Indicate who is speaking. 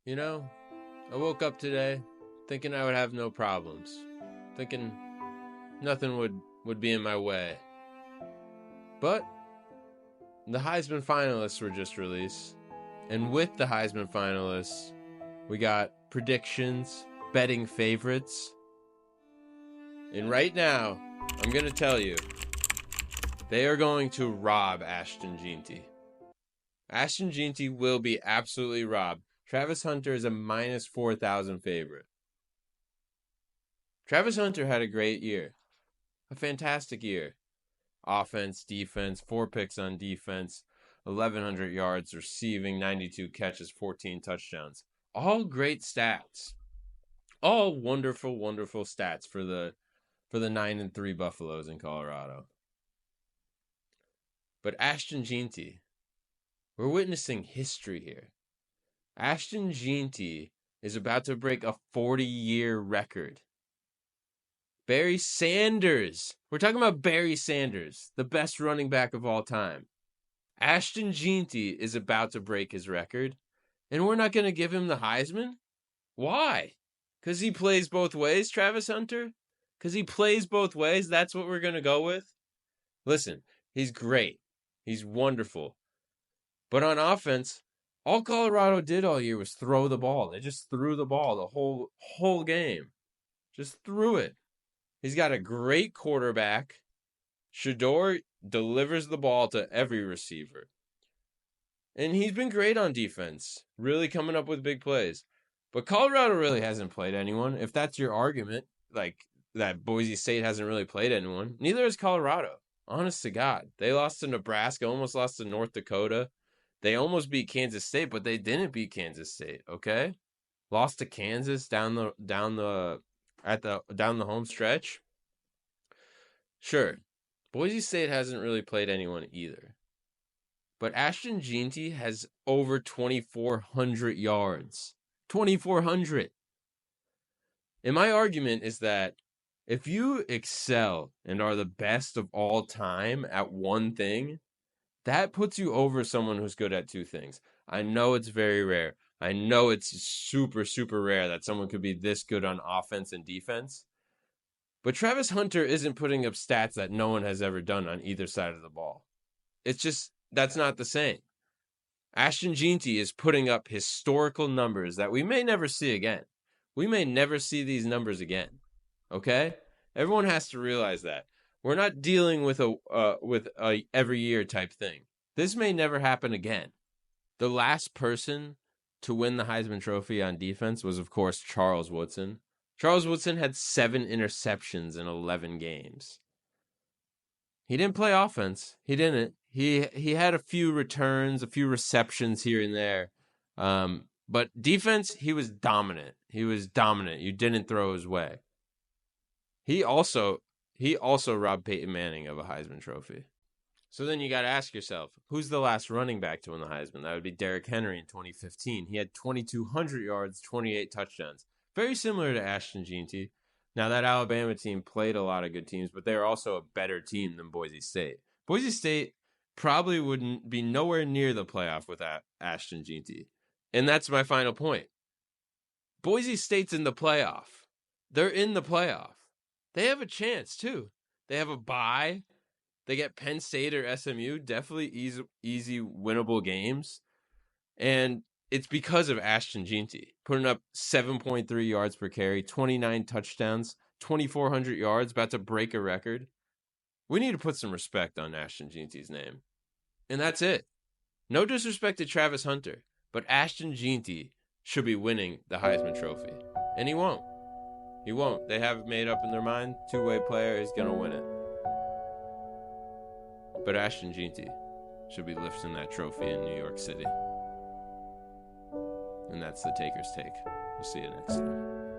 Speaker 1: You know, I woke up today thinking I would have no problems, thinking nothing would be in my way. But the Heisman finalists were just released, and with the Heisman finalists, we got predictions, betting favorites. And right now, I'm going to tell you, they are going to rob Ashton Jeanty. Ashton Jeanty will be absolutely robbed. Travis Hunter is a minus 4,000 favorite. Travis Hunter had a great year. A fantastic year. Offense, defense, 4 picks on defense, 1,100 yards receiving, 92 catches, 14 touchdowns. All great stats. All wonderful, wonderful stats for the 9-3 Buffaloes in Colorado. But Ashton Jeanty, we're witnessing history here. Ashton Jeanty is about to break a 40-year record. Barry Sanders. We're talking about Barry Sanders, the best running back of all time. Ashton Jeanty is about to break his record, and we're not going to give him the Heisman? Why? Because he plays both ways, Travis Hunter? Because he plays both ways? That's what we're going to go with? Listen, he's great. He's wonderful. But on offense, all Colorado did all year was throw the ball. They just threw the ball the whole game. Just threw it. He's got a great quarterback. Shedeur delivers the ball to every receiver. And he's been great on defense, really coming up with big plays. But Colorado really hasn't played anyone. If that's your argument, like that Boise State hasn't really played anyone, neither has Colorado. Honest to God. They lost to Nebraska, almost lost to North Dakota. They almost beat Kansas State, but they didn't beat Kansas State, okay? Lost to Kansas down the home stretch. Sure, Boise State hasn't really played anyone either. But Ashton Jeanty has over 2,400 yards. 2,400. And my argument is that if you excel and are the best of all time at one thing, that puts you over someone who's good at two things. I know it's very rare. I know it's super, super rare that someone could be this good on offense and defense. But Travis Hunter isn't putting up stats that no one has ever done on either side of the ball. It's just, that's not the same. Ashton Jeanty is putting up historical numbers that we may never see again. We may never see these numbers again. Okay? Everyone has to realize that. We're not dealing with a every year type thing. This may never happen again. The last person to win the Heisman Trophy on defense was, of course, Charles Woodson. Charles Woodson had 7 interceptions in 11 games. He didn't play offense. He didn't. He had a few returns, a few receptions here and there. But defense, he was dominant. He was dominant. You didn't throw his way. He also robbed Peyton Manning of a Heisman Trophy. So then you got to ask yourself, who's the last running back to win the Heisman? That would be Derrick Henry in 2015. He had 2,200 yards, 28 touchdowns. Very similar to Ashton Jeanty. Now, that Alabama team played a lot of good teams, but they're also a better team than Boise State. Boise State probably wouldn't be nowhere near the playoff without Ashton Jeanty. And that's my final point. Boise State's in the playoff. They're in the playoff. They have a chance, too. They have a bye. They get Penn State or SMU. Definitely easy winnable games. And it's because of Ashton Jeanty, putting up 7.3 yards per carry, 29 touchdowns, 2,400 yards, about to break a record. We need to put some respect on Ashton Jeanty's name. And that's it. No disrespect to Travis Hunter, but Ashton Jeanty should be winning the Heisman Trophy. And he won't. He won't. They have made up in their mind, two-way player is going to win it. But Ashton Jeanty should be lifting that trophy in New York City. And that's the Taker's Take. We'll see you next time.